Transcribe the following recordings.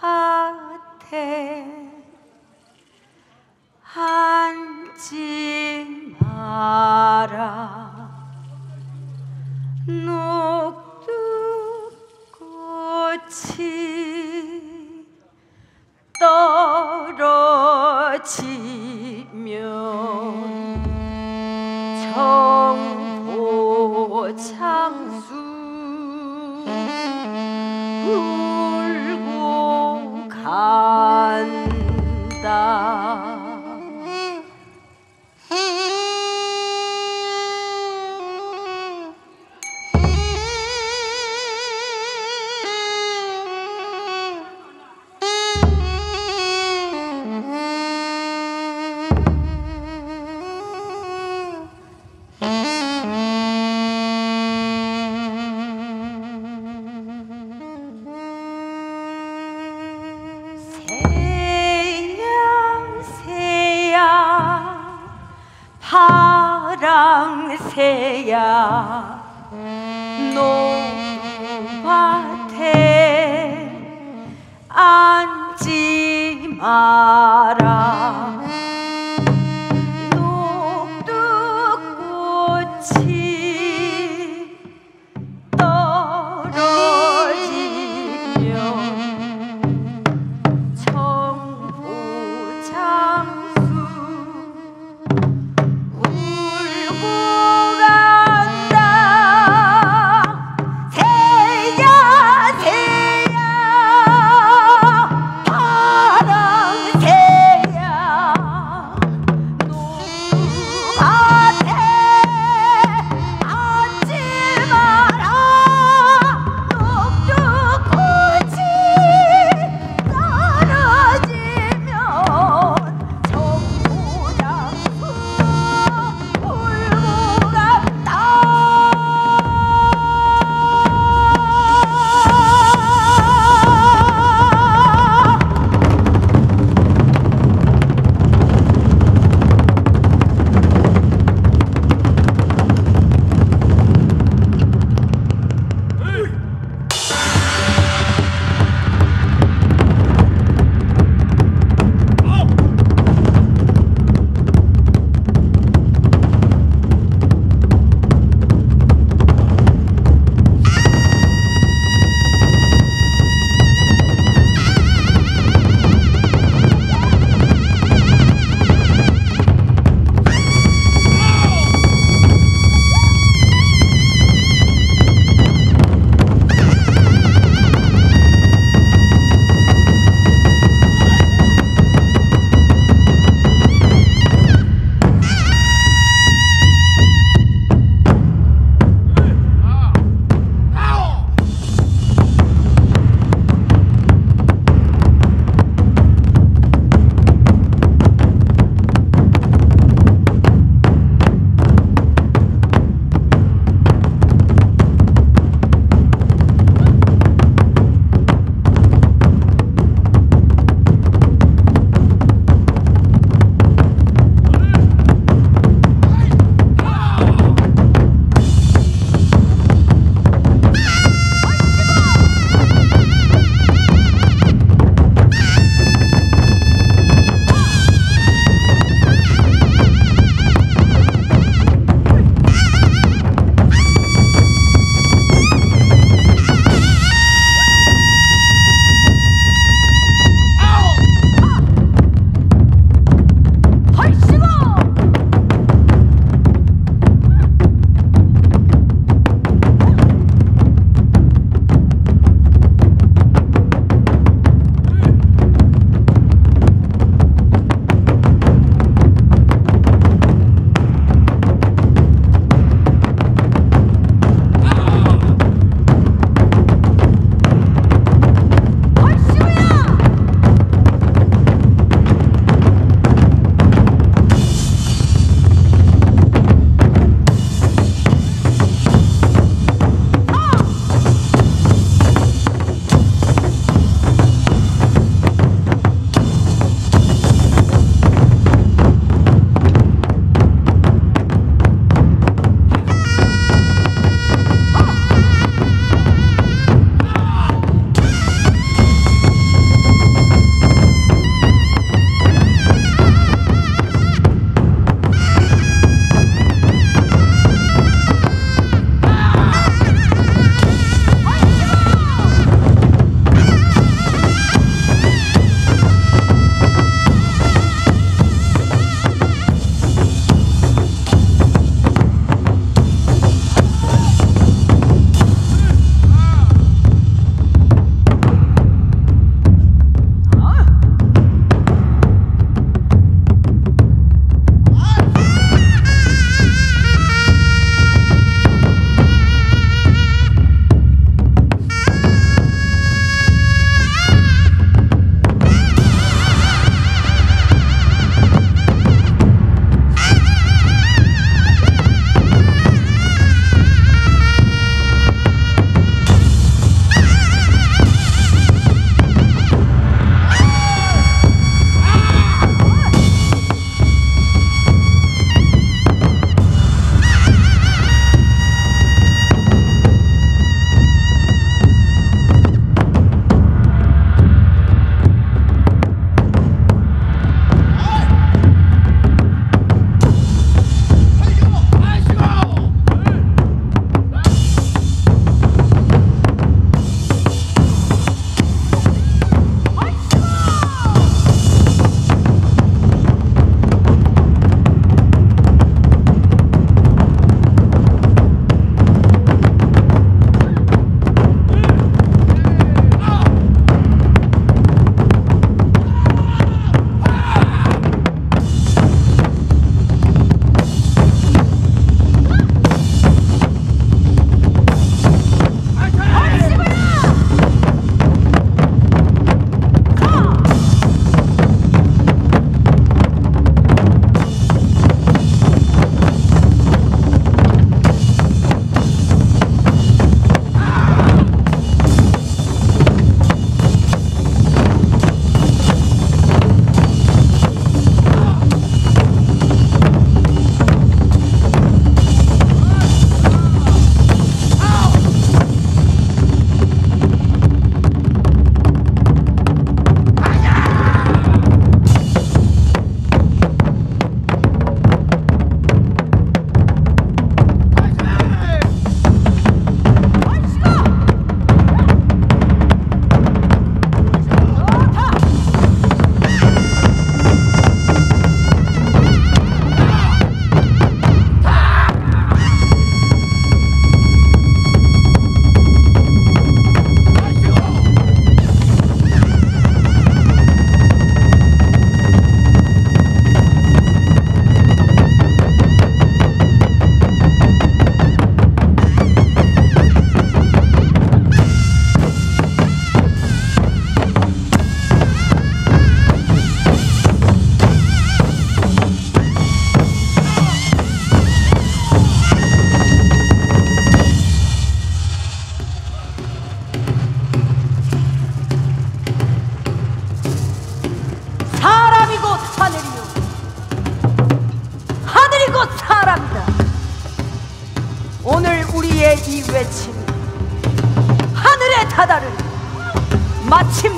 녹두밭에 앉지 마라. 녹두꽃이 떨어지면 정보창수 울고 간다. 파랑새야 녹두밭에 앉지 마라. 녹두꽃이 떨어지면 정보창수 새야 새야 파랑새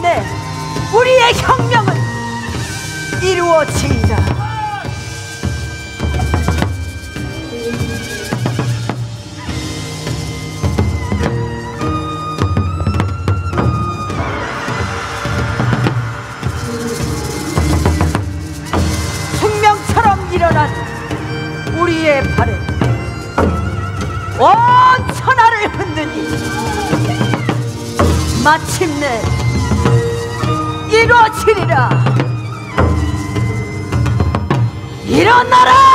마침내 우리의 혁명은 이루어지리라. 숙명처럼 일어난 우리의 발은 온 천하를 흔드니 마침내 이루어지리라. 일어나라!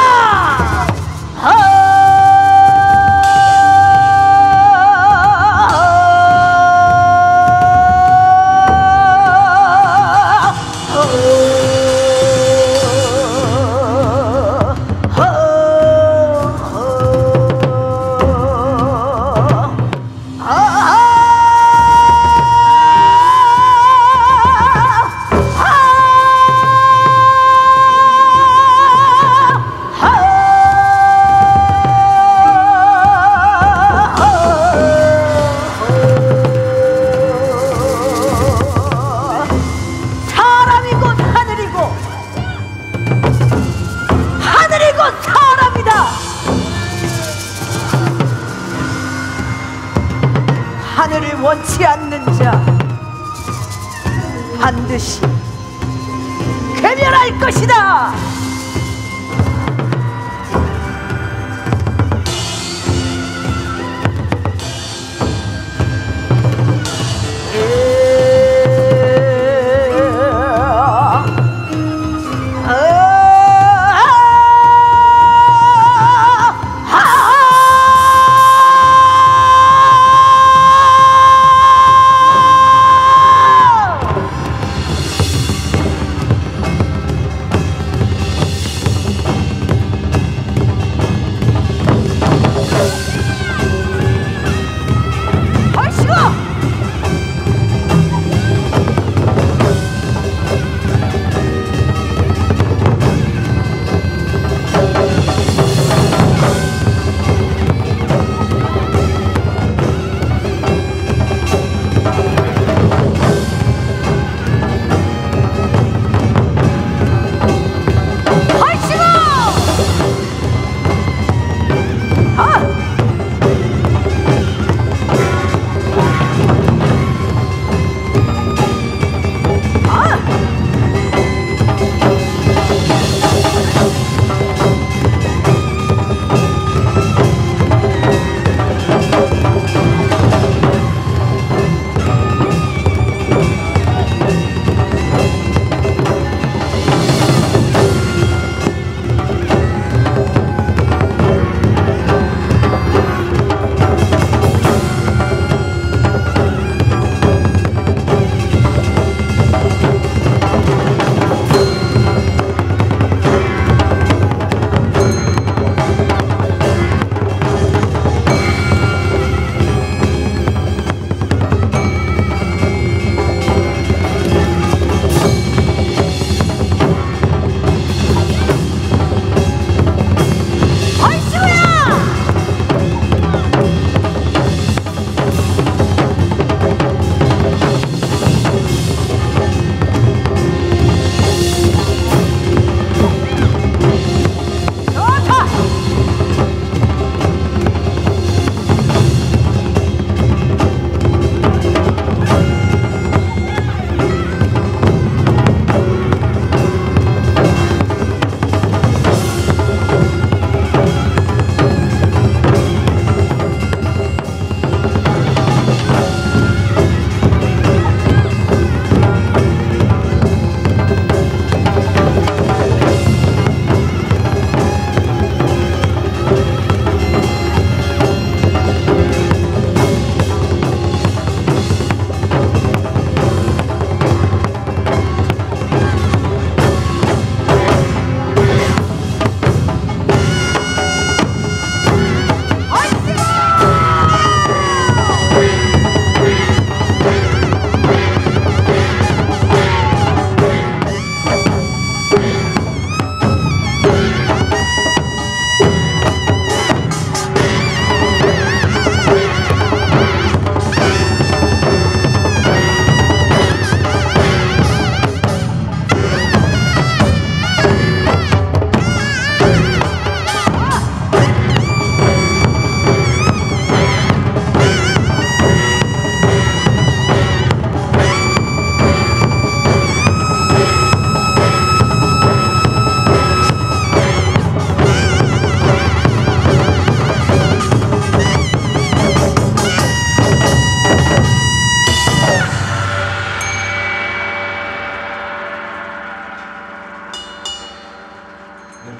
하늘을 원치 않는 자 반드시 괴멸할 것이다.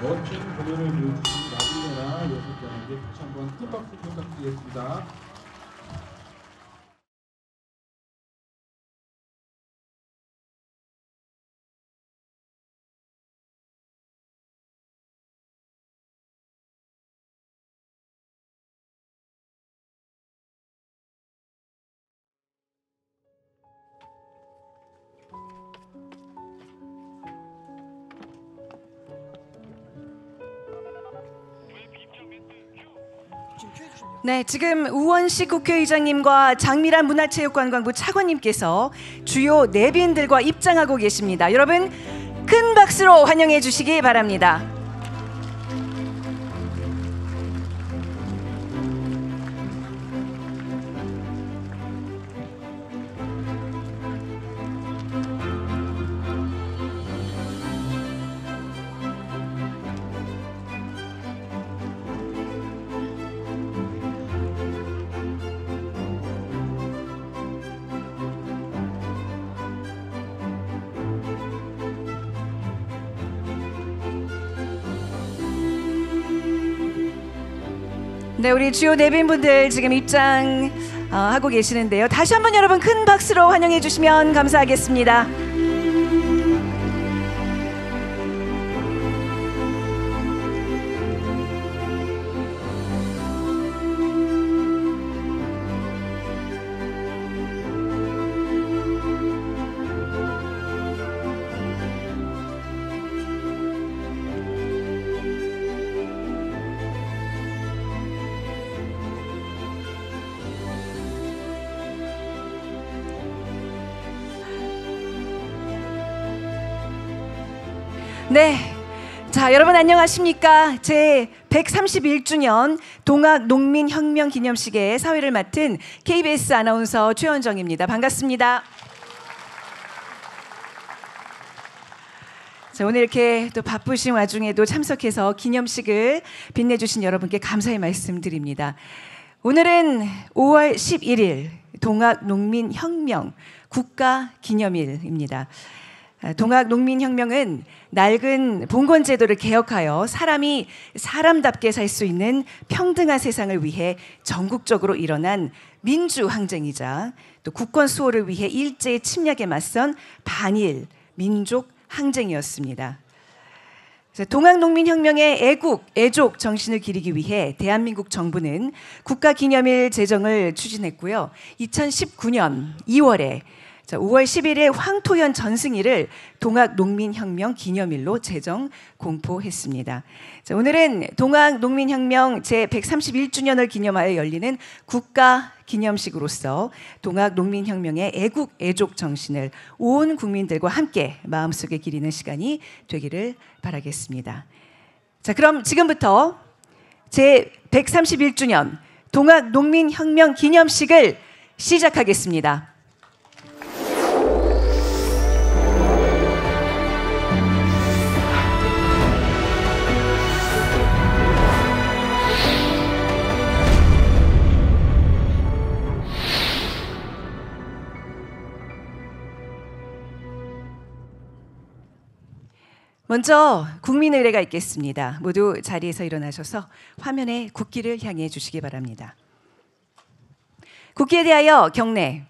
멋진 공연을 보여주신 나비네라 여섯분에게 다시 한번 큰 박수 부탁드리겠습니다. 네, 지금 우원식 국회의장님과 장미란 문화체육관광부 차관님께서 주요 내빈들과 입장하고 계십니다. 여러분 큰 박수로 환영해 주시기 바랍니다. 네, 우리 주요 내빈분들 지금 입장하고 계시는데요. 다시 한번 여러분 큰 박수로 환영해 주시면 감사하겠습니다. 네, 자 여러분 안녕하십니까? 제 131주년 동학농민혁명 기념식의 사회를 맡은 KBS 아나운서 최원정입니다. 반갑습니다. 자, 오늘 이렇게 또 바쁘신 와중에도 참석해서 기념식을 빛내주신 여러분께 감사의 말씀드립니다. 오늘은 5월 11일 동학농민혁명 국가기념일입니다. 동학농민혁명은 낡은 봉건제도를 개혁하여 사람이 사람답게 살 수 있는 평등한 세상을 위해 전국적으로 일어난 민주항쟁이자 또 국권 수호를 위해 일제의 침략에 맞선 반일 민족 항쟁이었습니다. 동학농민혁명의 애국, 애족 정신을 기리기 위해 대한민국 정부는 국가기념일 제정을 추진했고요. 2019년 2월에 5월 10일에 황토현 전승일을 동학농민혁명 기념일로 제정 공포했습니다. 자, 오늘은 동학농민혁명 제131주년을 기념하여 열리는 국가기념식으로서 동학농민혁명의 애국, 애족 정신을 온 국민들과 함께 마음속에 기리는 시간이 되기를 바라겠습니다. 자, 그럼 지금부터 제131주년 동학농민혁명 기념식을 시작하겠습니다. 먼저 국민의례가 있겠습니다. 모두 자리에서 일어나셔서 화면에 국기를 향해 주시기 바랍니다. 국기에 대하여 경례.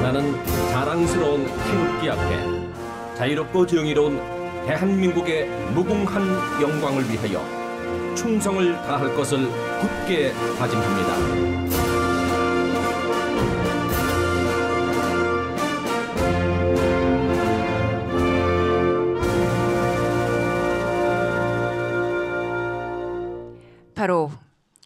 나는 자랑스러운 태극기 앞에 자유롭고 정의로운 대한민국의 무궁한 영광을 위하여 충성을 다할 것을 굳게 다짐합니다. 바로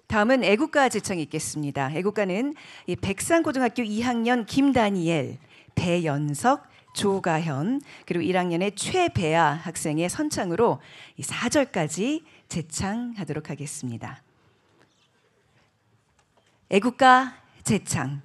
다음은 애국가 제청이 있겠습니다. 애국가는 백산고등학교 2학년 김다니엘, 배연석, 조가현 그리고 1학년의 최배아 학생의 선창으로 4절까지 제창하도록 하겠습니다. 애국가 제창.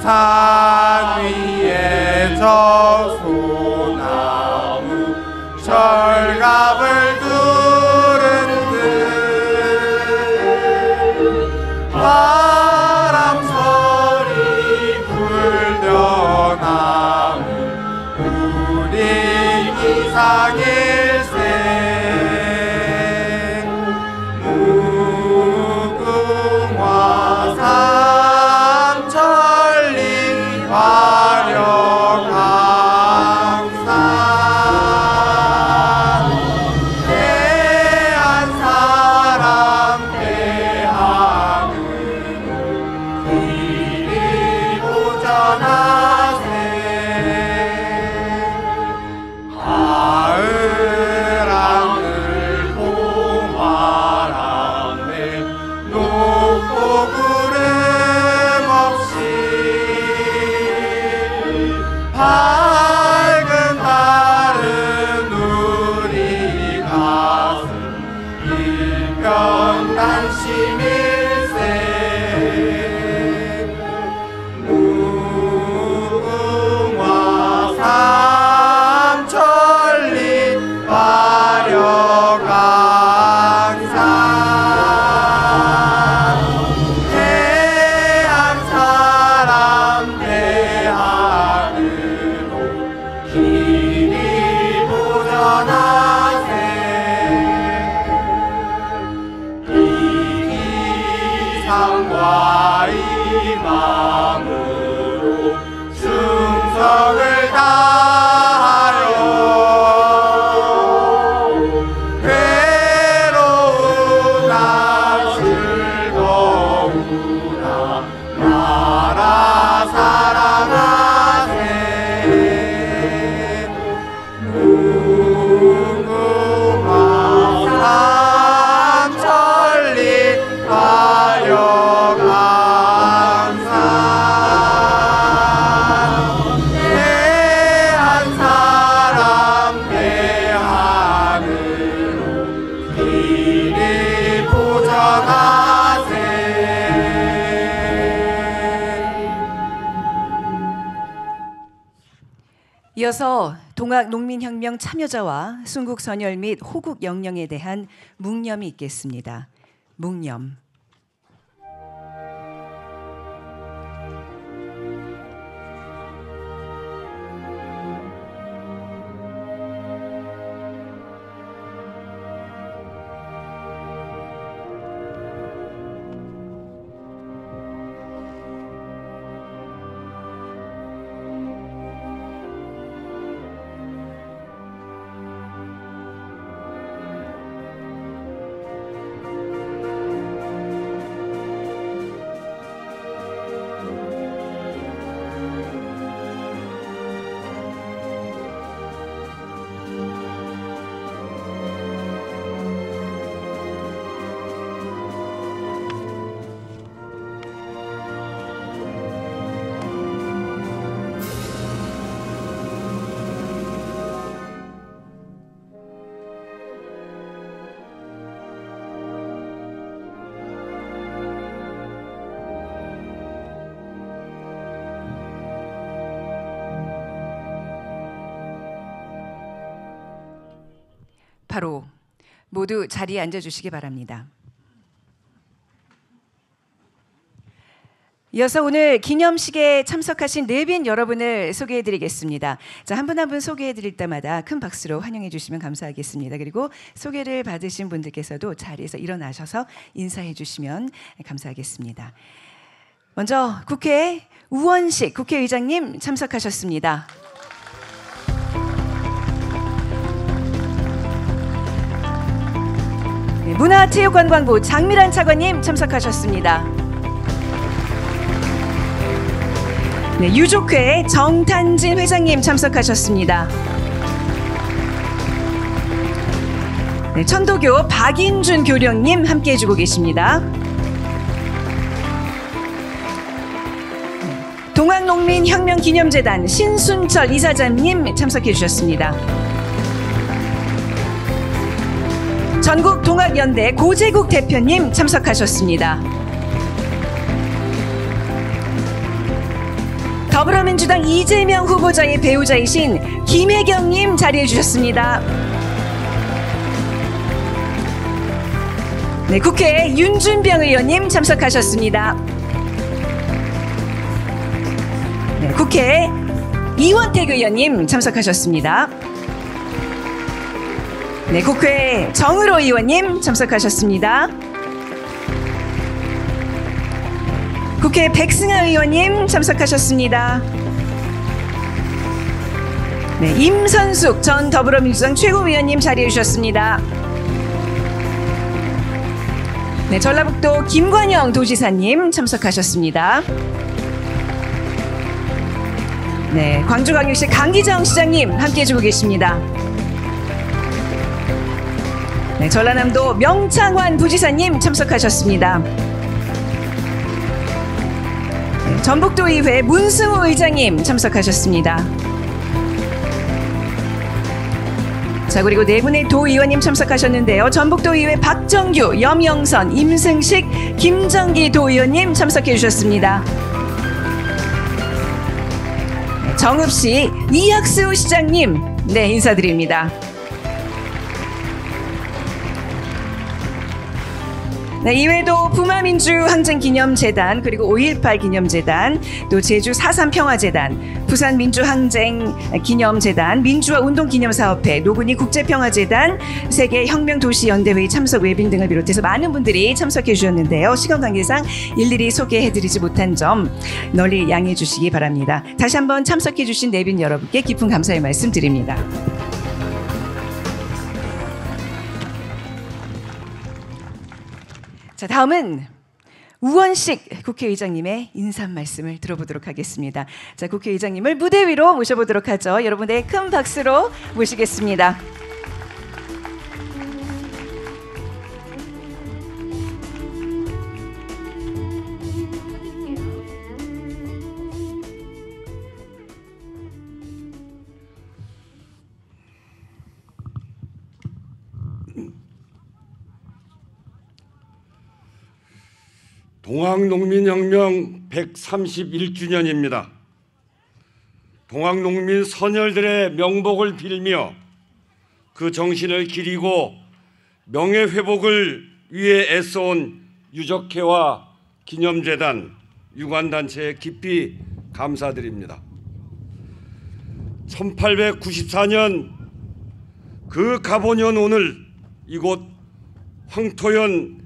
산 위에 저 소나무 철갑을 두른 듯 바람 소리 불려나는 우리 기상일세 무궁화 삼천리 화려강산 대한 사람 대하는 길이 보전하세 가을 하늘 봄바람에 높고 구름 없이 밝은 달은 우리 가슴 일편단심일세 무궁화 삼천리 화려강산 대한 사람 대하늘로 길이 보전하세 이 기상과 이 마음으로 충성을 다하여 괴로우나 즐거우나 나라 사랑하세 무궁화 삼천리 화려강산 대한 사람 대하늘로 길이 보전하세 이어서 동학농민혁명 참여자와 순국선열 및 호국영령에 대한 묵념이 있겠습니다. 묵념. 바로 모두 자리에 앉아주시기 바랍니다. 이어서 오늘 기념식에 참석하신 내빈 여러분을 소개해드리겠습니다. 자, 한 분 한 분 소개해드릴 때마다 큰 박수로 환영해 주시면 감사하겠습니다. 그리고 소개를 받으신 분들께서도 자리에서 일어나셔서 인사해 주시면 감사하겠습니다. 먼저 국회 우원식 국회의장님 참석하셨습니다. 문화체육관광부 장미란 차관님 참석하셨습니다. 네, 유족회 정탄진 회장님 참석하셨습니다. 네, 천도교 박인준 교령님 함께해 주고 계십니다. 네, 동학농민혁명기념재단 신순철 이사장님 참석해 주셨습니다. 전국동학연대 고재국 대표님 참석하셨습니다. 더불어민주당 이재명 후보자의 배우자이신 김혜경님 자리해 주셨습니다. 네, 국회 윤준병 의원님 참석하셨습니다. 네, 국회 이원택 의원님 참석하셨습니다. 네, 국회 정의로 의원님 참석하셨습니다. 국회 백승하 의원님 참석하셨습니다. 네, 임선숙 전 더불어민주당 최고위원님 자리해 주셨습니다. 네, 전라북도 김관영 도지사님 참석하셨습니다. 네, 광주광역시 강기정 시장님 함께해 주고 계십니다. 네, 전라남도 명창환 부지사님 참석하셨습니다. 네, 전북도의회 문승우 의장님 참석하셨습니다. 자, 그리고 네 분의 도의원님 참석하셨는데요. 전북도의회 박정규, 염영선, 임승식, 김정기 도의원님 참석해 주셨습니다. 네, 정읍시 이학수 시장님, 네, 인사드립니다. 네, 이외에도 부마민주항쟁기념재단, 그리고 5.18 기념재단, 또 제주 4.3 평화재단, 부산민주항쟁기념재단, 민주화운동기념사업회, 노근이 국제평화재단, 세계혁명도시연대회의 참석 외빈 등을 비롯해서 많은 분들이 참석해 주셨는데요. 시간 관계상 일일이 소개해드리지 못한 점 널리 양해해 주시기 바랍니다. 다시 한번 참석해 주신 내빈 여러분께 깊은 감사의 말씀 드립니다. 자, 다음은 우원식 국회의장님의 인사 말씀을 들어보도록 하겠습니다. 자, 국회의장님을 무대 위로 모셔보도록 하죠. 여러분의 큰 박수로 모시겠습니다. 동학농민혁명 131주년입니다. 동학농민 선열들의 명복을 빌며 그 정신을 기리고 명예회복을 위해 애써온 유적회와 기념재단, 유관단체에 깊이 감사드립니다. 1894년 그 가보년 오늘 이곳 황토현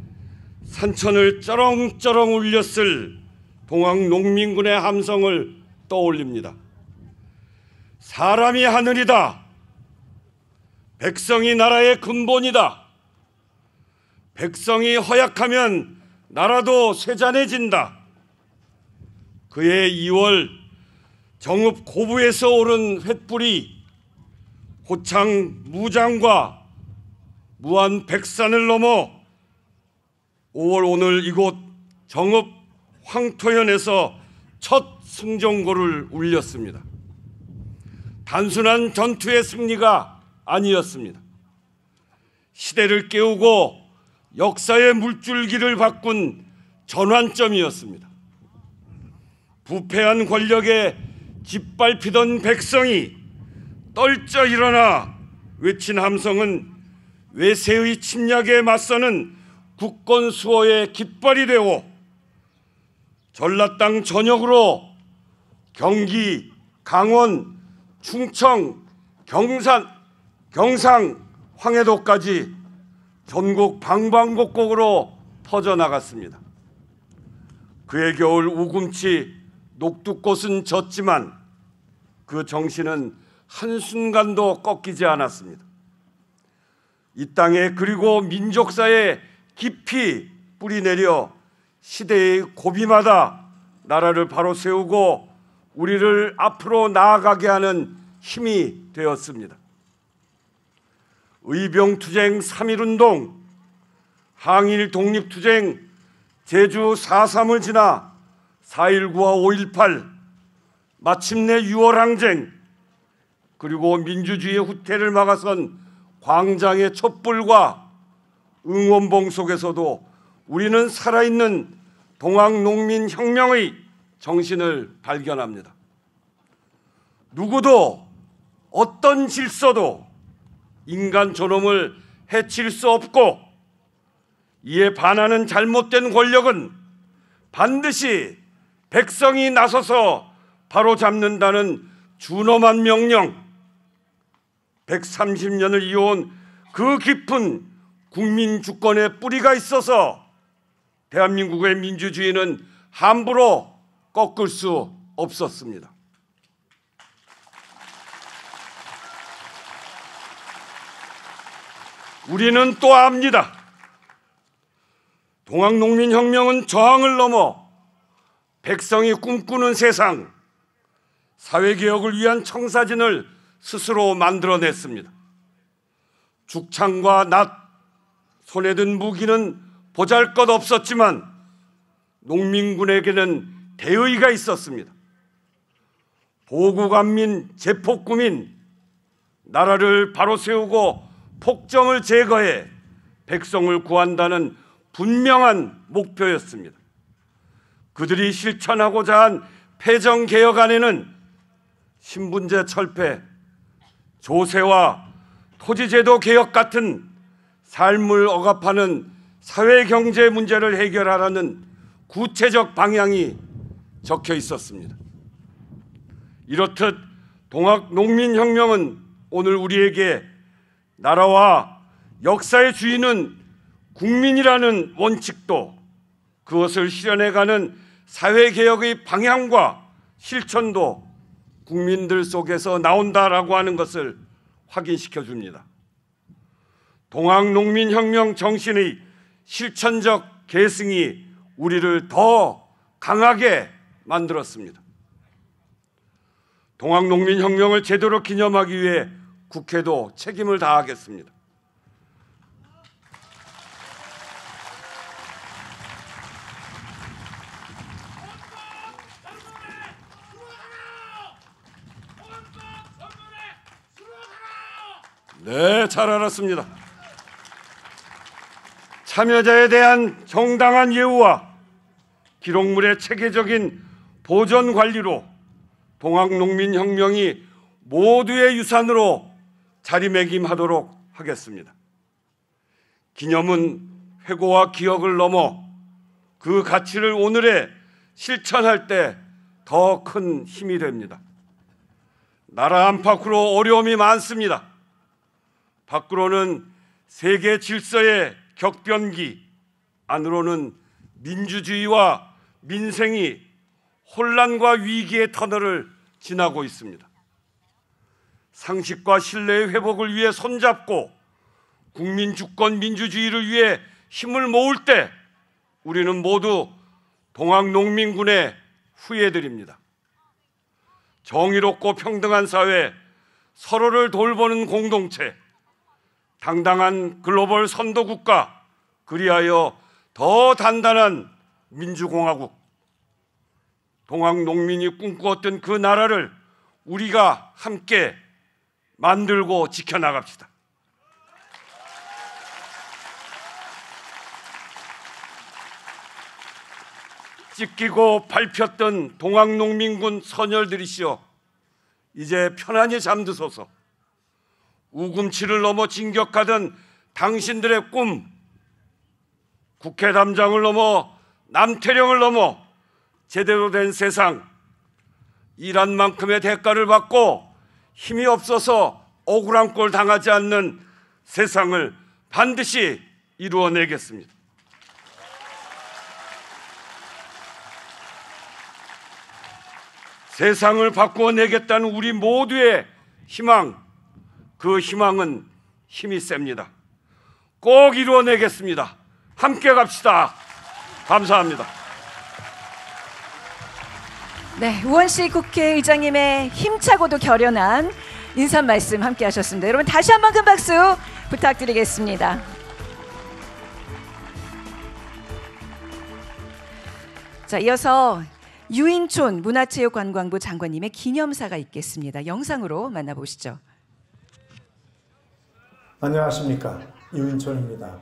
산천을 쩌렁쩌렁 울렸을 동학농민군의 함성을 떠올립니다. 사람이 하늘이다. 백성이 나라의 근본이다. 백성이 허약하면 나라도 쇠잔해진다. 그해 2월 정읍 고부에서 오른 횃불이 호창 무장과 무한 백산을 넘어 5월 오늘 이곳 정읍 황토현에서 첫 승전고를 울렸습니다. 단순한 전투의 승리가 아니었습니다. 시대를 깨우고 역사의 물줄기를 바꾼 전환점이었습니다. 부패한 권력에 짓밟히던 백성이 떨져 일어나 외친 함성은 외세의 침략에 맞서는 국권 수호의 깃발이 되고 전라 땅 전역으로 경기, 강원, 충청, 경상, 황해도까지 전국 방방곡곡으로 퍼져나갔습니다. 그해 겨울 우금치 녹두꽃은 졌지만 그 정신은 한순간도 꺾이지 않았습니다. 이 땅에 그리고 민족사에 깊이 뿌리내려 시대의 고비마다 나라를 바로 세우고 우리를 앞으로 나아가게 하는 힘이 되었습니다. 의병투쟁 3.1운동, 항일 독립투쟁, 제주 4.3을 지나 4.19와 5.18, 마침내 6월항쟁, 그리고 민주주의의 후퇴를 막아선 광장의 촛불과 응원봉 속에서도 우리는 살아있는 동학농민혁명의 정신을 발견합니다. 누구도 어떤 질서도 인간 존엄을 해칠 수 없고, 이에 반하는 잘못된 권력은 반드시 백성이 나서서 바로잡는다는 준엄한 명령, 130년을 이어온 그 깊은 국민 주권의 뿌리가 있어서 대한민국의 민주주의는 함부로 꺾을 수 없었습니다. 우리는 또 압니다. 동학농민혁명은 저항을 넘어 백성이 꿈꾸는 세상, 사회개혁을 위한 청사진을 스스로 만들어냈습니다. 죽창과 낫, 손에 든 무기는 보잘것없었지만 농민군에게는 대의가 있었습니다. 보국안민, 제폭구민, 나라를 바로 세우고 폭정을 제거해 백성을 구한다는 분명한 목표였습니다. 그들이 실천하고자 한 패정개혁안에는 신분제 철폐, 조세와 토지제도 개혁 같은 삶을 억압하는 사회경제 문제를 해결하라는 구체적 방향이 적혀 있었습니다. 이렇듯 동학농민혁명은 오늘 우리에게 나라와 역사의 주인은 국민이라는 원칙도, 그것을 실현해가는 사회개혁의 방향과 실천도 국민들 속에서 나온다라고 하는 것을 확인시켜 줍니다. 동학농민혁명 정신의 실천적 계승이 우리를 더 강하게 만들었습니다. 동학농민혁명을 제대로 기념하기 위해 국회도 책임을 다하겠습니다. 네, 잘 알았습니다. 참여자에 대한 정당한 예우와 기록물의 체계적인 보존 관리로 동학농민혁명이 모두의 유산으로 자리매김하도록 하겠습니다. 기념은 회고와 기억을 넘어 그 가치를 오늘에 실천할 때 더 큰 힘이 됩니다. 나라 안팎으로 어려움이 많습니다. 밖으로는 세계 질서의 격변기, 안으로는 민주주의와 민생이 혼란과 위기의 터널을 지나고 있습니다. 상식과 신뢰의 회복을 위해 손잡고 국민 주권 민주주의를 위해 힘을 모을 때 우리는 모두 동학농민군의 후예들입니다. 정의롭고 평등한 사회, 서로를 돌보는 공동체, 당당한 글로벌 선도국가, 그리하여 더 단단한 민주공화국, 동학농민이 꿈꾸었던 그 나라를 우리가 함께 만들고 지켜나갑시다. 찢기고 밟혔던 동학농민군 선열들이시여, 이제 편안히 잠드소서. 우금치를 넘어 진격하던 당신들의 꿈, 국회 담장을 넘어 남태령을 넘어 제대로 된 세상, 일한 만큼의 대가를 받고 힘이 없어서 억울한 꼴 당하지 않는 세상을 반드시 이루어내겠습니다. 세상을 바꾸어내겠다는 우리 모두의 희망, 그 희망은 힘이 셉니다. 꼭 이루어내겠습니다. 함께 갑시다. 감사합니다. 네, 우원식 국회의장님의 힘차고도 결연한 인사 말씀 함께 하셨습니다. 여러분 다시 한번 큰 박수 부탁드리겠습니다. 자, 이어서 유인촌 문화체육관광부 장관님의 기념사가 있겠습니다. 영상으로 만나보시죠. 안녕하십니까, 유인촌입니다.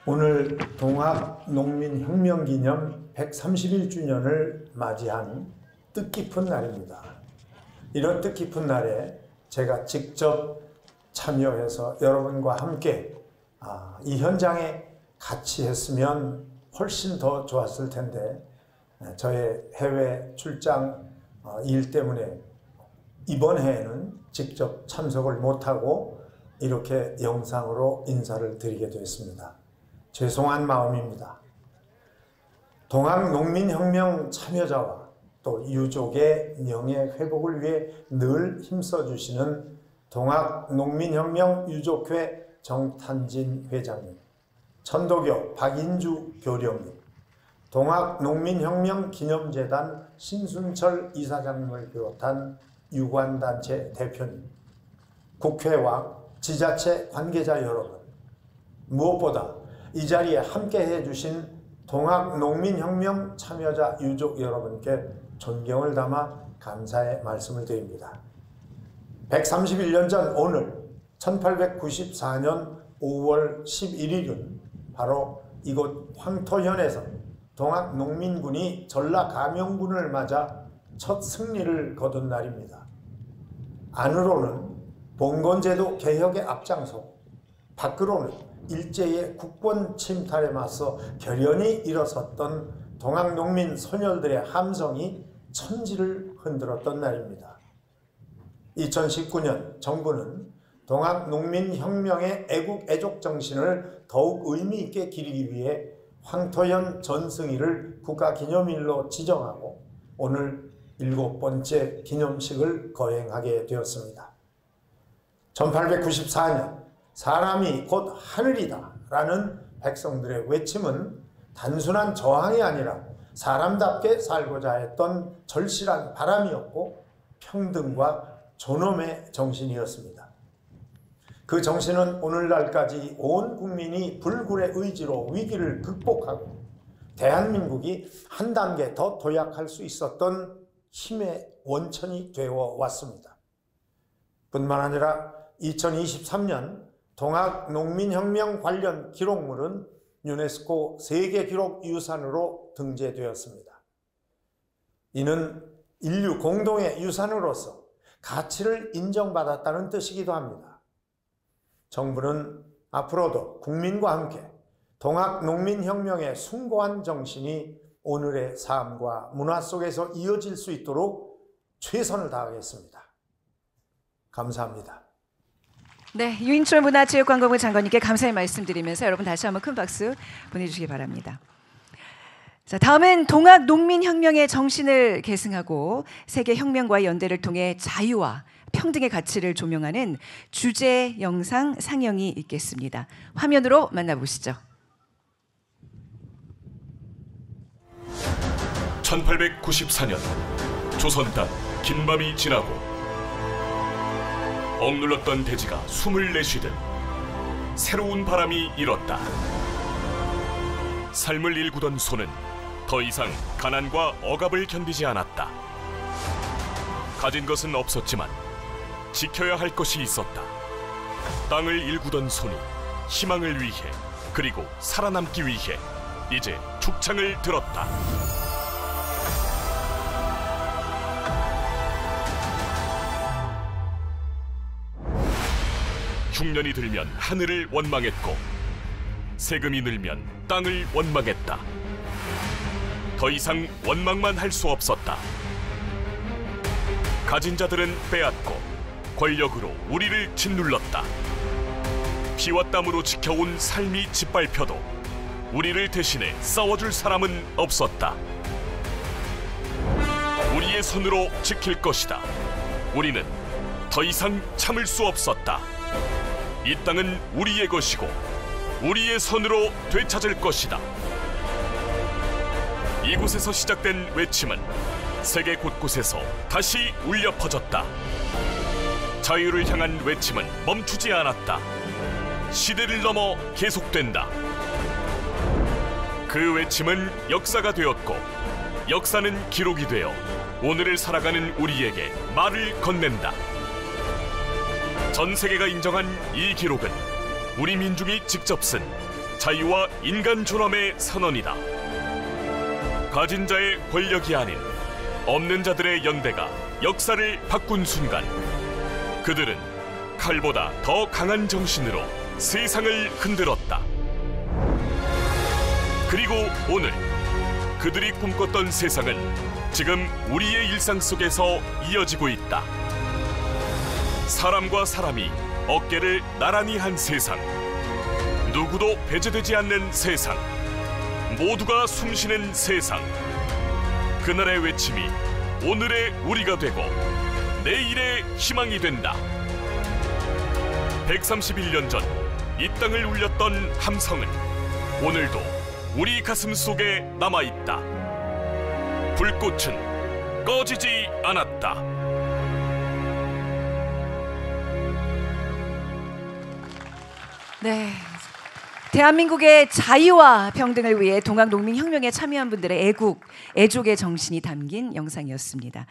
오늘 동학농민혁명기념 131주년을 맞이한 뜻깊은 날입니다. 이런 뜻깊은 날에 제가 직접 참여해서 여러분과 함께 이 현장에 같이 했으면 훨씬 더 좋았을 텐데 저의 해외 출장 일 때문에 이번 해에는 직접 참석을 못하고 이렇게 영상으로 인사를 드리게 되었습니다. 죄송한 마음입니다. 동학농민혁명 참여자와 또 유족의 명예회복을 위해 늘 힘써주시는 동학농민혁명 유족회 정탄진 회장님, 천도교 박인주 교령님, 동학농민혁명 기념재단 신순철 이사장님을 비롯한 유관단체 대표님, 국회와 지자체 관계자 여러분, 무엇보다 이 자리에 함께해 주신 동학농민혁명 참여자 유족 여러분께 존경을 담아 감사의 말씀을 드립니다. 131년 전 오늘 1894년 5월 11일은 바로 이곳 황토현에서 동학농민군이 전라감영군을 맞아 첫 승리를 거둔 날입니다. 안으로는 봉건제도 개혁에 앞장서고 밖으로는 일제의 국권 침탈에 맞서 결연히 일어섰던 동학농민 소녀들의 함성이 천지를 흔들었던 날입니다. 2019년 정부는 동학농민혁명의 애국 애족 정신을 더욱 의미 있게 기리기 위해 황토현 전승일을 국가기념일로 지정하고 오늘 7번째 기념식을 거행하게 되었습니다. 1894년 사람이 곧 하늘이다 라는 백성들의 외침은 단순한 저항이 아니라 사람답게 살고자 했던 절실한 바람이었고 평등과 존엄의 정신이었습니다. 그 정신은 오늘날까지 온 국민이 불굴의 의지로 위기를 극복하고 대한민국이 한 단계 더 도약할 수 있었던 힘의 원천이 되어 왔습니다. 뿐만 아니라 2023년 동학농민혁명 관련 기록물은 유네스코 세계기록유산으로 등재되었습니다. 이는 인류 공동의 유산으로서 가치를 인정받았다는 뜻이기도 합니다. 정부는 앞으로도 국민과 함께 동학농민혁명의 숭고한 정신이 오늘의 삶과 문화 속에서 이어질 수 있도록 최선을 다하겠습니다. 감사합니다. 네, 유인철 문화체육관광부 장관님께 감사의 말씀드리면서 여러분 다시 한번 큰 박수 보내주시기 바랍니다. 자, 다음은 동학농민혁명의 정신을 계승하고 세계혁명과의 연대를 통해 자유와 평등의 가치를 조명하는 주제 영상 상영이 있겠습니다. 화면으로 만나보시죠. 1894년 조선 땅 긴 밤이 지나고 억눌렀던 대지가 숨을 내쉬듯 새로운 바람이 일었다. 삶을 일구던 소는 더 이상 가난과 억압을 견디지 않았다. 가진 것은 없었지만 지켜야 할 것이 있었다. 땅을 일구던 손이 희망을 위해 그리고 살아남기 위해 이제 축창을 들었다. 흉년이 들면 하늘을 원망했고 세금이 늘면 땅을 원망했다. 더 이상 원망만 할 수 없었다. 가진 자들은 빼앗고 권력으로 우리를 짓눌렀다. 피와 땀으로 지켜온 삶이 짓밟혀도 우리를 대신해 싸워줄 사람은 없었다. 우리의 손으로 지킬 것이다. 우리는 더 이상 참을 수 없었다. 이 땅은 우리의 것이고 우리의 손으로 되찾을 것이다. 이곳에서 시작된 외침은 세계 곳곳에서 다시 울려 퍼졌다. 자유를 향한 외침은 멈추지 않았다. 시대를 넘어 계속된다. 그 외침은 역사가 되었고 역사는 기록이 되어 오늘을 살아가는 우리에게 말을 건넨다. 전 세계가 인정한 이 기록은 우리 민중이 직접 쓴 자유와 인간 존엄의 선언이다. 가진 자의 권력이 아닌 없는 자들의 연대가 역사를 바꾼 순간 그들은 칼보다 더 강한 정신으로 세상을 흔들었다. 그리고 오늘 그들이 꿈꿨던 세상은 지금 우리의 일상 속에서 이어지고 있다. 사람과 사람이 어깨를 나란히 한 세상, 누구도 배제되지 않는 세상, 모두가 숨쉬는 세상. 그날의 외침이 오늘의 우리가 되고 내일의 희망이 된다. 131년 전 이 땅을 울렸던 함성은 오늘도 우리 가슴 속에 남아있다. 불꽃은 꺼지지 않았다. 네, 대한민국의 자유와 평등을 위해 동학농민혁명에 참여한 분들의 애족의 정신이 담긴 영상이었습니다.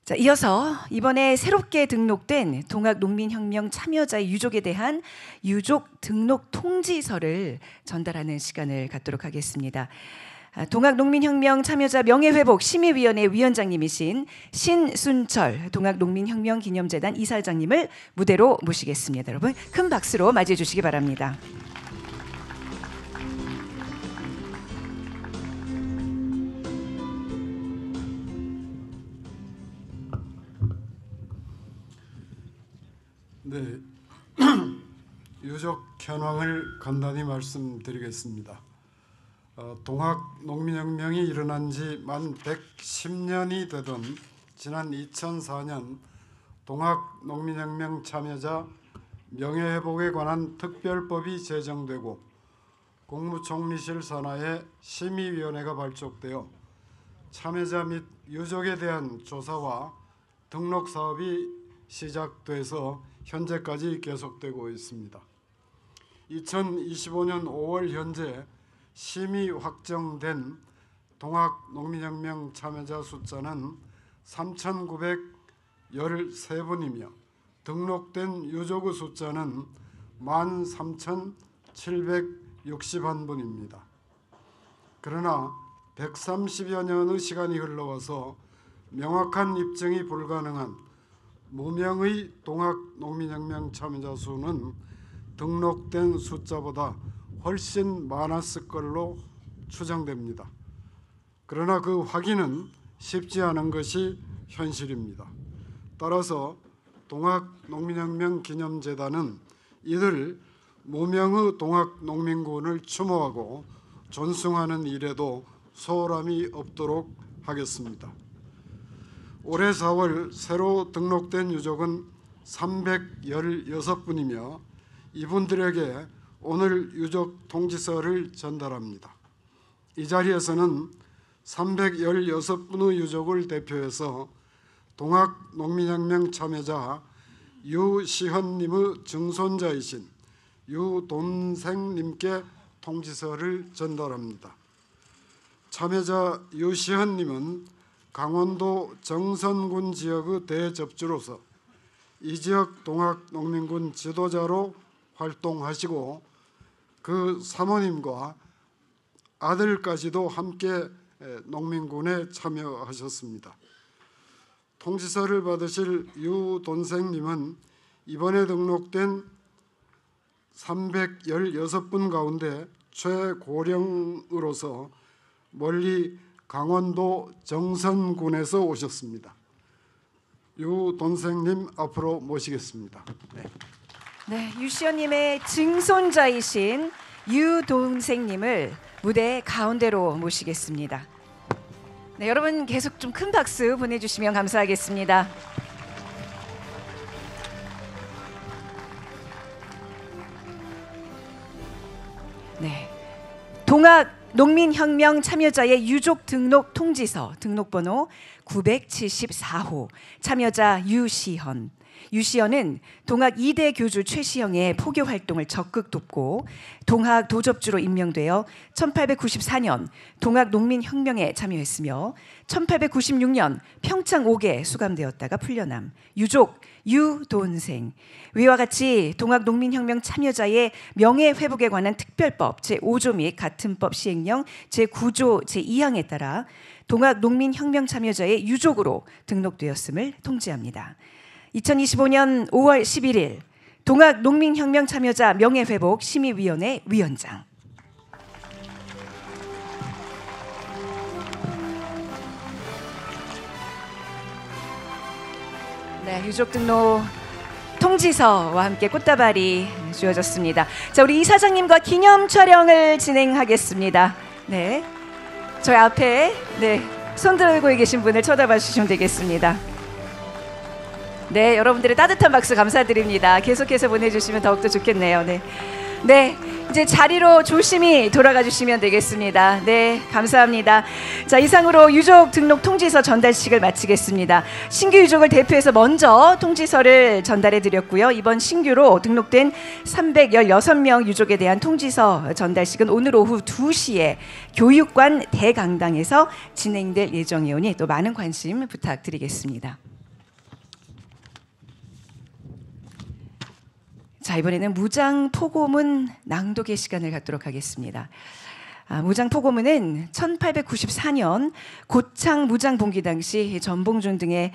자, 이어서 이번에 새롭게 등록된 동학농민혁명 참여자의 유족에 대한 유족 등록 통지서를 전달하는 시간을 갖도록 하겠습니다. 동학농민혁명 참여자 명예회복 심의위원회 위원장님이신 신순철 동학농민혁명 기념재단 이사장님을 무대로 모시겠습니다. 여러분 큰 박수로 맞이해 주시기 바랍니다. 네, 유족 현황을 간단히 말씀드리겠습니다. 동학농민혁명이 일어난 지 만 110년이 되던 지난 2004년 동학농민혁명 참여자 명예회복에 관한 특별법이 제정되고 국무총리실 산하에 심의위원회가 발족되어 참여자 및 유족에 대한 조사와 등록 사업이 시작돼서 현재까지 계속되고 있습니다. 2025년 5월 현재 심의 확정된 동학농민혁명 참여자 숫자는 3,913분이며 등록된 유족의 숫자는 13,761분입니다. 그러나 130여 년의 시간이 흘러와서 명확한 입증이 불가능한 무명의 동학농민혁명 참여자 수는 등록된 숫자보다 훨씬 많았을 걸로 추정됩니다. 그러나 그 확인은 쉽지 않은 것이 현실입니다. 따라서 동학농민혁명 기념재단은 이들 무명의 동학농민군을 추모하고 존숭하는 일에도 소홀함이 없도록 하겠습니다. 올해 4월 새로 등록된 유족은 316분이며 이분들에게 오늘 유족 통지서를 전달합니다. 이 자리에서는 316분의 유족을 대표해서 동학농민혁명 참여자 유시헌님의 증손자이신 유돈생님께 통지서를 전달합니다. 참여자 유시헌님은 강원도 정선군 지역의 대접주로서 이 지역 동학농민군 지도자로 활동하시고 그 사모님과 아들까지도 함께 농민군에 참여하셨습니다. 통지서를 받으실 유돈생님은 이번에 등록된 316분 가운데 최고령으로서 멀리 강원도 정선군에서 오셨습니다. 유돈생님 앞으로 모시겠습니다. 네, 유시연님의 증손자이신 유돈생님을 무대 가운데로 모시겠습니다. 네, 여러분 계속 좀 큰 박수 보내주시면 감사하겠습니다. 네, 동학농민혁명 참여자의 유족 등록 통지서 등록번호 974호 참여자 유시헌 유시연은 동학 2대 교주 최시영의 포교 활동을 적극 돕고 동학 도접주로 임명되어 1894년 동학 농민혁명에 참여했으며 1896년 평창 5개 수감되었다가 풀려남 유족 유돈생. 위와 같이 동학 농민혁명 참여자의 명예회복에 관한 특별법 제5조 및 같은 법 시행령 제9조 제2항에 따라 동학 농민혁명 참여자의 유족으로 등록되었음을 통지합니다. 2025년 5월 11일 동학 농민혁명 참여자 명예회복 심의위원회 위원장. 네, 유족 등록 통지서와 함께 꽃다발이 주어졌습니다. 자, 우리 이사장님과 기념 촬영을 진행하겠습니다. 네, 저희 앞에 손 들고 계신 분을 쳐다봐 주시면 되겠습니다. 네, 여러분들의 따뜻한 박수 감사드립니다. 계속해서 보내주시면 더욱더 좋겠네요. 네, 이제 자리로 조심히 돌아가 주시면 되겠습니다. 네, 감사합니다. 자, 이상으로 유족 등록 통지서 전달식을 마치겠습니다. 신규 유족을 대표해서 먼저 통지서를 전달해 드렸고요. 이번 신규로 등록된 316명 유족에 대한 통지서 전달식은 오늘 오후 2시에 교육관 대강당에서 진행될 예정이오니 또 많은 관심 부탁드리겠습니다. 자, 이번에는 무장포고문 낭독의 시간을 갖도록 하겠습니다. 무장포고문은 1894년 고창 무장봉기 당시 전봉준 등의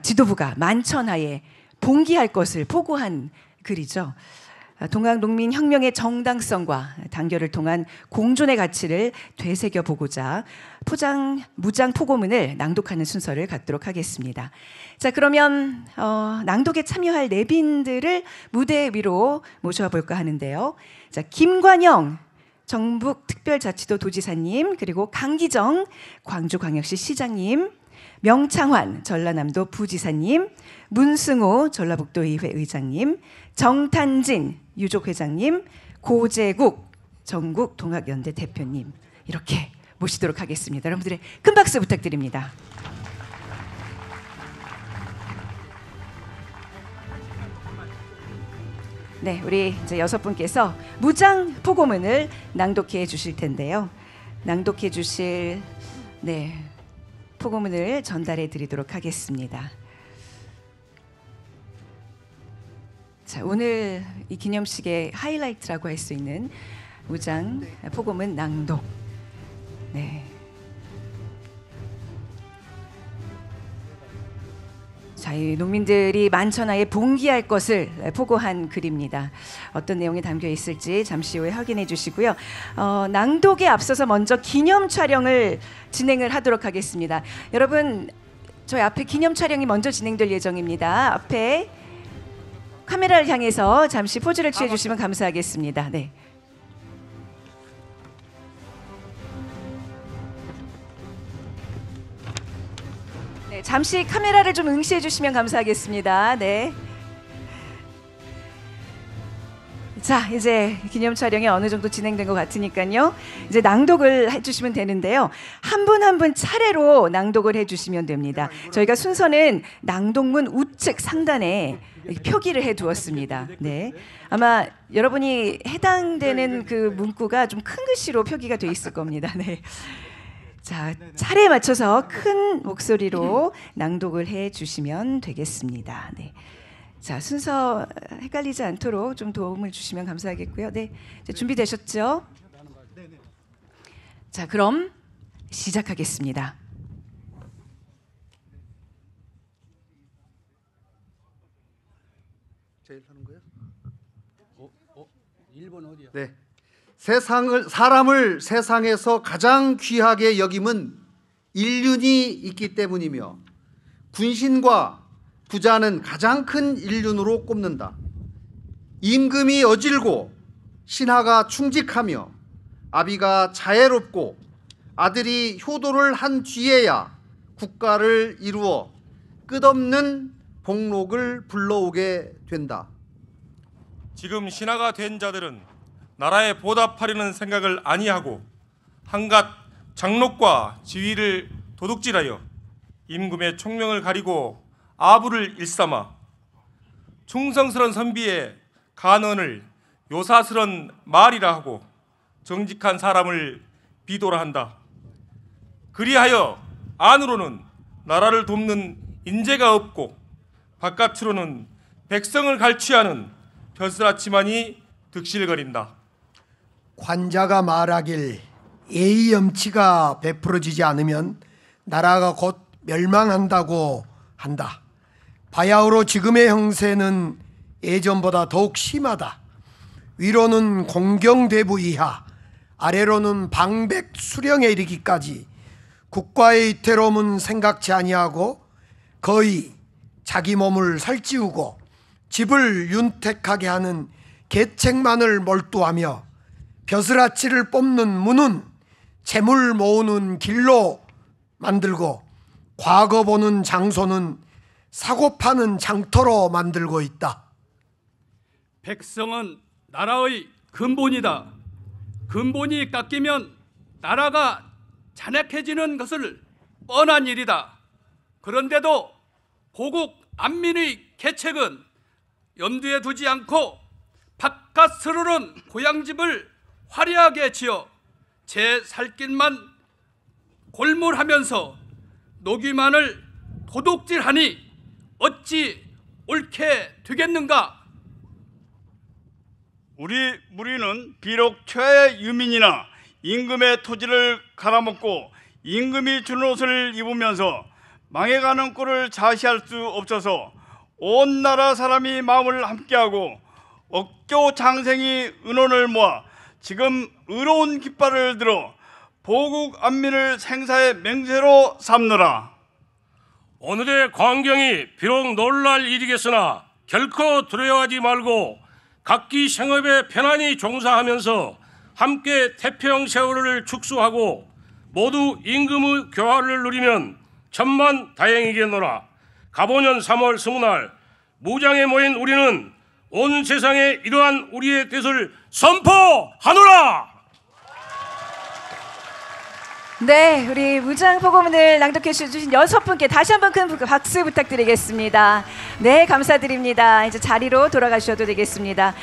지도부가 만천하에 봉기할 것을 포고한 글이죠. 동학농민혁명의 정당성과 단결을 통한 공존의 가치를 되새겨 보고자 무장포고문을 낭독하는 순서를 갖도록 하겠습니다. 자, 그러면 낭독에 참여할 내빈들을 무대 위로 모셔볼까 하는데요. 자, 김관영 정북특별자치도 도지사님, 그리고 강기정 광주광역시 시장님, 명창환 전라남도 부지사님, 문승호 전라북도의회 의장님, 정탄진 유족회장님, 고재국 전국동학연대 대표님 이렇게 모시도록 하겠습니다. 여러분들의 큰 박수 부탁드립니다. 네, 우리 이제 6분께서 무장포고문을 낭독해 주실 텐데요. 낭독해 주실 포고문을 전달해 드리도록 하겠습니다. 자, 오늘 이 기념식의 하이라이트라고 할 수 있는 무장포고문 낭독. 네. 자, 이 농민들이 만천하에 봉기할 것을 포고한 글입니다. 어떤 내용이 담겨 있을지 잠시 후에 확인해 주시고요. 낭독에 앞서서 먼저 기념 촬영을 진행을 하도록 하겠습니다. 여러분, 저희 앞에 기념 촬영이 먼저 진행될 예정입니다. 앞에 카메라를 향해서 잠시 포즈를 취해 주시면 감사하겠습니다. 네. 네, 잠시 카메라를 좀 응시해 주시면 감사하겠습니다. 네. 자, 이제 기념 촬영이 어느 정도 진행된 것 같으니까요. 이제 낭독을 해주시면 되는데요. 한 분 한 분 차례로 낭독을 해주시면 됩니다. 저희가 순서는 낭독문 우측 상단에 표기를 해두었습니다. 네, 아마 여러분이 해당되는 그 문구가 좀 큰 글씨로 표기가 돼 있을 겁니다. 네. 자, 차례에 맞춰서 큰 목소리로 낭독을 해주시면 되겠습니다. 네. 자, 순서 헷갈리지 않도록 좀 도움을 주시면 감사하겠고요. 네, 이제 준비되셨죠? 자, 그럼 시작하겠습니다. 제일 하는 거예요? 1번 어디야? 네. 사람을 세상에서 가장 귀하게 여김은 인륜이 있기 때문이며 군신과 부자는 가장 큰 인륜으로 꼽는다. 임금이 어질고 신하가 충직하며 아비가 자애롭고 아들이 효도를 한 뒤에야 국가를 이루어 끝없는 복록을 불러오게 된다. 지금 신하가 된 자들은 나라에 보답하려는 생각을 아니하고 한갓 장록과 지위를 도둑질하여 임금의 총명을 가리고 아부를 일삼아 충성스런 선비의 간언을 요사스런 말이라 하고 정직한 사람을 비도라 한다. 그리하여 안으로는 나라를 돕는 인재가 없고 바깥으로는 백성을 갈취하는 벼슬아치만이 득실거린다. 관자가 말하길 예의 염치가 베풀어지지 않으면 나라가 곧 멸망한다고 한다. 바야흐로 지금의 형세는 예전보다 더욱 심하다. 위로는 공경대부 이하, 아래로는 방백 수령에 이르기까지 국가의 이태로움은 생각지 아니하고 거의 자기 몸을 살찌우고 집을 윤택하게 하는 계책만을 몰두하며 벼슬아치를 뽑는 문은 재물 모으는 길로 만들고 과거 보는 장소는 사고 파는 장터로 만들고 있다. 백성은 나라의 근본이다. 근본이 깎이면 나라가 잔악해지는 것을 뻔한 일이다. 그런데도 고국 안민의 계책은 염두에 두지 않고 바깥으로는 고향집을 화려하게 지어 제 살길만 골몰하면서 노귀만을 도둑질하니 어찌 옳게 되겠는가? 우리 무리는 비록 최의 유민이나 임금의 토지를 갈아먹고 임금이 주는 옷을 입으면서 망해가는 꼴을 자시할 수 없어서 온 나라 사람이 마음을 함께하고 억교 장생이 은원을 모아 지금 의로운 깃발을 들어 보국 안민을 생사의 맹세로 삼느라. 오늘의 광경이 비록 놀랄 일이겠으나 결코 두려워하지 말고 각기 생업에 편안히 종사하면서 함께 태평 세월을 축소하고 모두 임금의 교화를 누리면 천만 다행이겠노라. 갑오년 3월 20날 무장에 모인 우리는 온 세상에 이러한 우리의 뜻을 선포하노라. 네, 우리 무장포고문을 낭독해 주신 6분께 다시 한번 큰 박수 부탁드리겠습니다. 네, 감사드립니다. 이제 자리로 돌아가셔도 되겠습니다.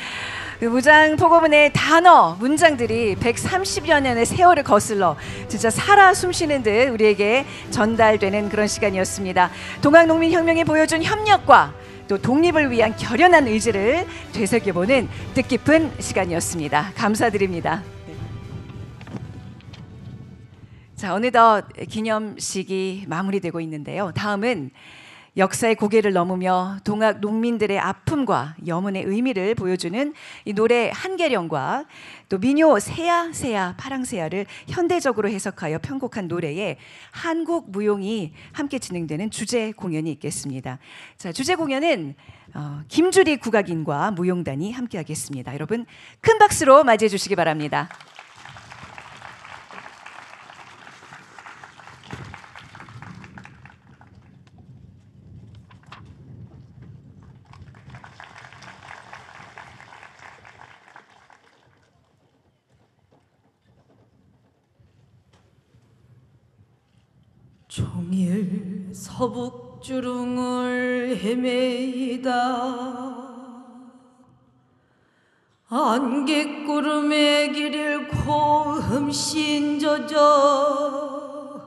그 무장포고문의 단어, 문장들이 130여 년의 세월을 거슬러 진짜 살아 숨쉬는 듯 우리에게 전달되는 그런 시간이었습니다. 동학농민혁명이 보여준 협력과 또 독립을 위한 결연한 의지를 되새겨보는 뜻깊은 시간이었습니다. 감사드립니다. 자, 어느덧 기념식이 마무리되고 있는데요. 다음은 역사의 고개를 넘으며 동학 농민들의 아픔과 염원의 의미를 보여주는 이 노래 한계령과 또 민요 새야 새야 파랑새야를 현대적으로 해석하여 편곡한 노래에 한국 무용이 함께 진행되는 주제 공연이 있겠습니다. 자, 주제 공연은 김주리 국악인과 무용단이 함께 하겠습니다. 여러분 큰 박수로 맞이해 주시기 바랍니다. 종일 서북주릉을 헤매이다 안개구름의 길 잃고 흠씬 젖어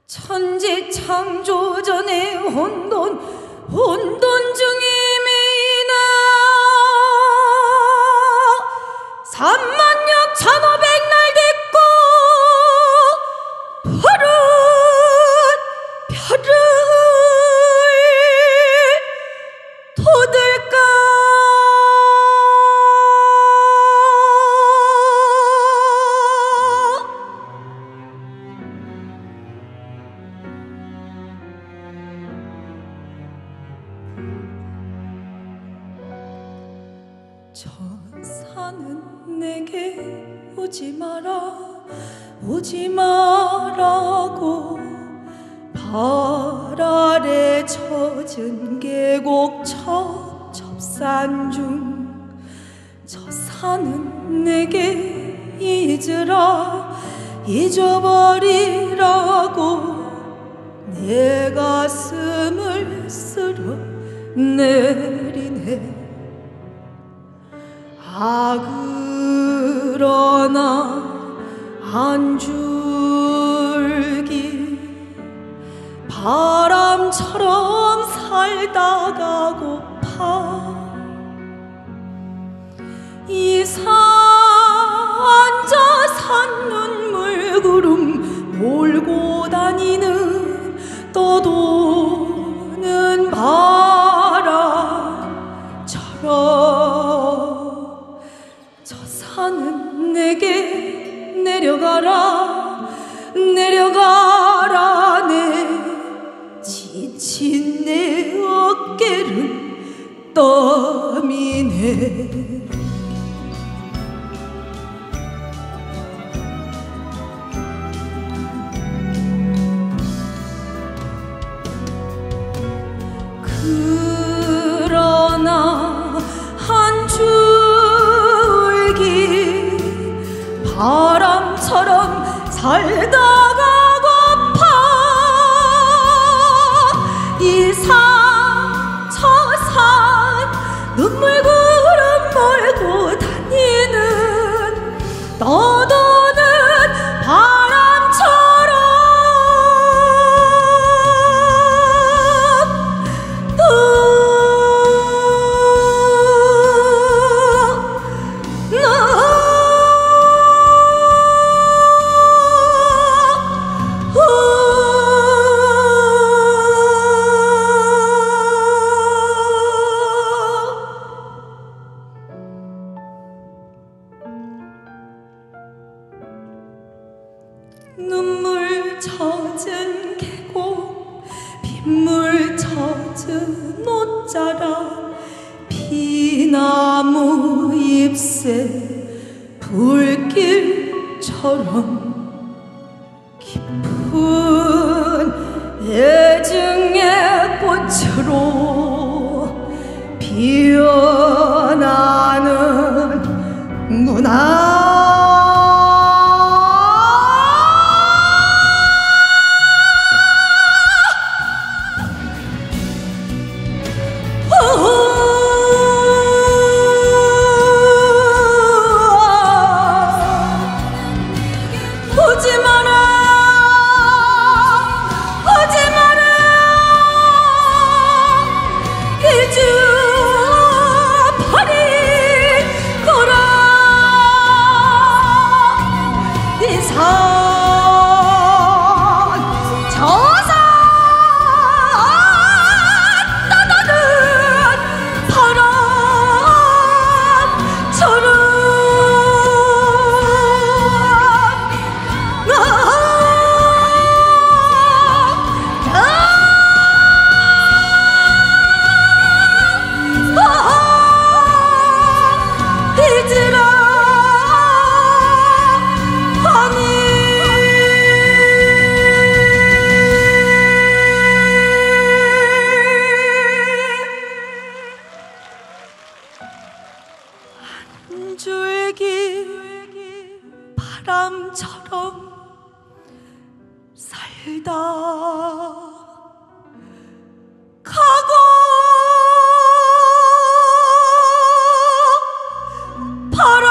천지 창조전의 혼돈 중에 매이나 3만6 1,500날 됐고 푸른 별을 돋을까 천사는 내게 오지 말라고 발 아래 젖은 계곡 첩첩산 중 저 산은 내게 잊어버리라고 내 가슴을 쓸어 내리네. 그러나 한 줄기 바람처럼 살다가고파. 이 산 저 산 눈물구름 몰고 다니는 떠도는 바람처럼 저 산은 내게 내려가라 내려가라. 내 지친 내 어깨를 떠미네. 그러나 한 줄기 바람처럼 살다가고파. 이 산 저 산 눈물구름 몰고 다니는 떠도는 바람처럼 눈물 젖은 계곡 빗물 젖은 옷자락 피나무 잎새 불길처럼 깊은 애증의 꽃으로 피어나는 문화. 한 줄기 바람처럼 살다 가고 바람.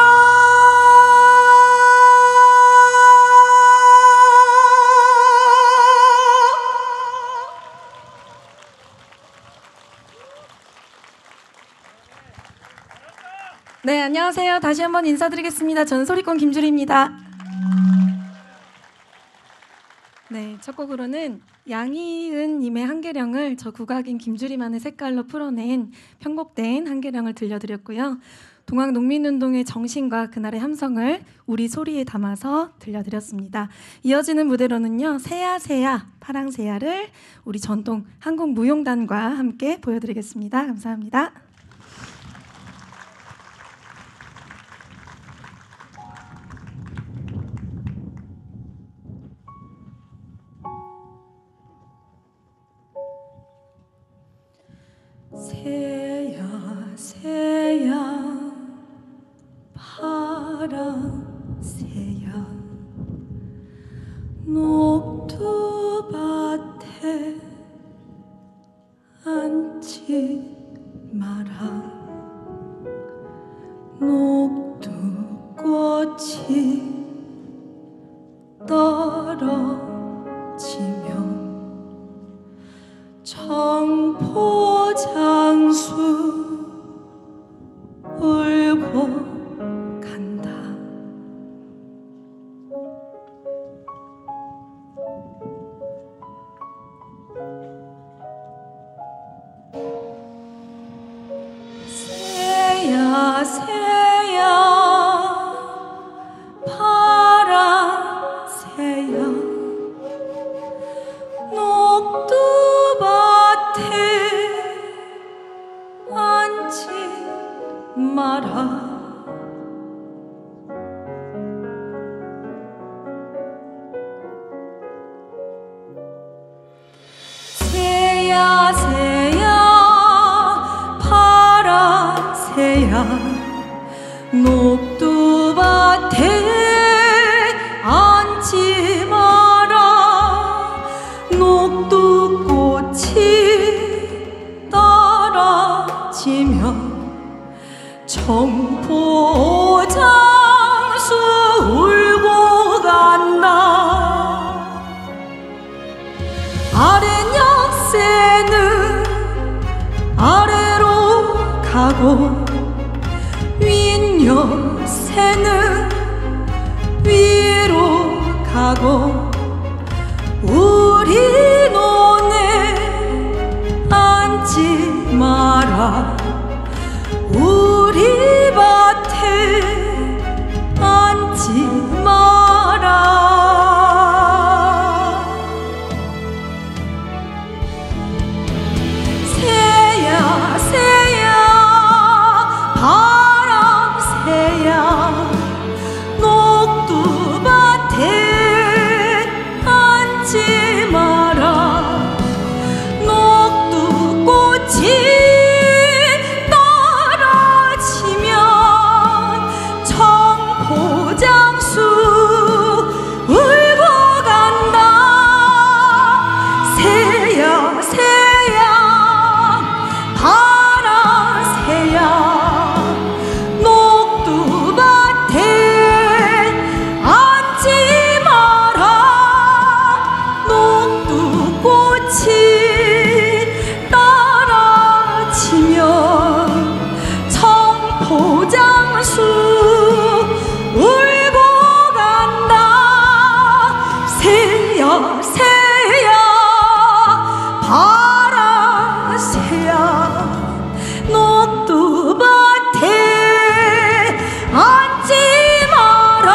네, 안녕하세요. 다시 한번 인사드리겠습니다. 저는 소리꾼 김주리입니다. 네, 첫 곡으로는 양희은 님의 한계령을 저 국악인 김주리만의 색깔로 풀어낸 편곡된 한계령을 들려드렸고요. 동학농민운동의 정신과 그날의 함성을 우리 소리에 담아서 들려드렸습니다. 이어지는 무대로는요, 새야 새야 파랑새야를 우리 전통 한국무용단과 함께 보여드리겠습니다. 감사합니다. 새야 새야 파랑새야 녹두밭에 앉지 청포장수 울고 간다. 새야 새야 파란 새야 녹두밭에 앉지 마라. 새야 새야 파란 새야 녹두밭에 앉지 마라. 녹두꽃이 떨어지면 청포장수 울고 간다. 아랫역새는 아래로 가고 윗역새는 위로 가고 우리 논에 앉지 마라. 우리 밭에 앉지 마라. 새야 새야 바람 새야 녹두밭에 앉지 마라. 녹두꽃이 청포장수 울고 간다. 새야 새야 파란 새야 녹두밭에 앉지 마라. 녹두꽃이 떨어지면 청포장수 울고 간다. 새야 새야 바람 새야 녹두밭에 앉지 마라.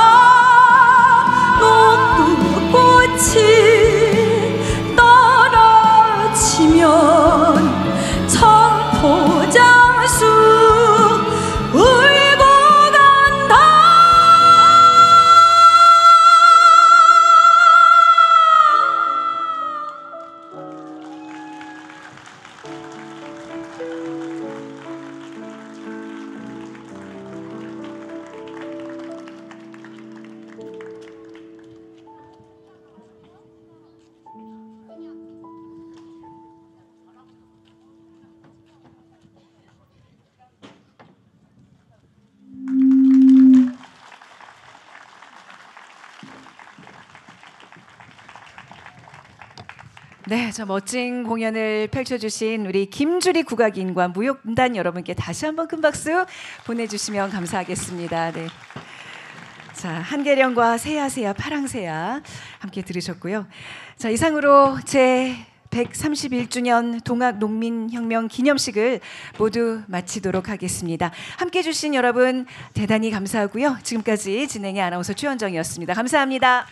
녹두꽃이 떨어지면 청포장수 울고 간다. 네, 저 멋진 공연을 펼쳐주신 우리 김주리 국악인과 무용단 여러분께 다시 한번 큰 박수 보내주시면 감사하겠습니다. 네. 자, 한계령과 새야 새야 파랑새야 함께 들으셨고요. 자, 이상으로 제 131주년 동학농민혁명 기념식을 모두 마치도록 하겠습니다. 함께해 주신 여러분 대단히 감사하고요. 지금까지 진행의 아나운서 최원정이었습니다. 감사합니다.